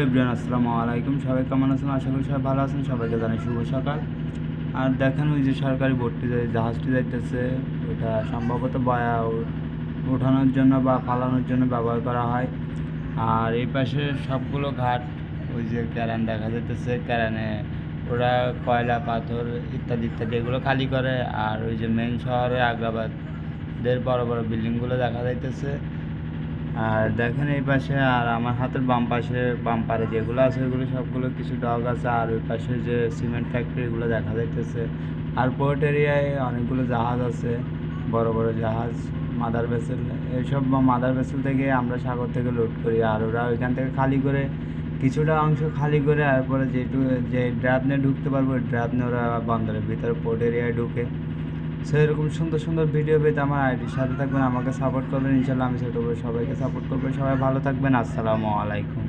Everyone আসসালামু আলাইকুম। সবাই কেমন আছেন? আশা করি সবাই ভালো আছেন। সবাইকে জানাই শুভ সকাল। আর দেখেন ওই যে সরকারি বোটটি জাহাজটি যাইতেছে, ওটা সম্ভবত বয়া ওঠানোর জন্য বা ফালানোর জন্য ব্যবহার করা হয়। আর এই পাশে সবগুলো ঘাট, ওই যে ক্যারান দেখা যাইতেছে, ক্যারানে ওরা কয়লা পাথর ইত্যাদি ইত্যাদি এগুলো খালি করে। আর ওই যে মেন শহরে আগ্রাবাদের বড় বড় বিল্ডিংগুলো দেখা যাইতেছে। আর দেখেন এই পাশে আর আমার হাতের বাম পারে যেগুলো আছে ওইগুলো সবগুলো কিছু ডগ আছে। আর ওই পাশে যে সিমেন্ট ফ্যাক্টরিগুলো দেখা যাইতেছে। আর পোর্ট এরিয়ায় অনেকগুলো জাহাজ আছে, বড় বড় জাহাজ, মাদার ভেসেল। এইসব মাদার ভেসেল থেকে আমরা সাগর থেকে লোড করি। আর ওরা ওইখান থেকে খালি করে কিছুটা অংশ খালি করে, তারপরে যে ড্রাবনে ঢুকতে পারবো ওই ড্রাবনে ওরা বন্দরের ভিতরে পোর্ট এরিয়ায় ঢুকে। সো এরকম সুন্দর সুন্দর ভিডিও পেতে আমার আইডির সাথে থাকবেন, আমাকে সাপোর্ট করবেন। ইনশাল্লাহ আমি সেটা সবাইকে সাপোর্ট করবো। সবাই ভালো থাকবেন। আসসালামু আলাইকুম।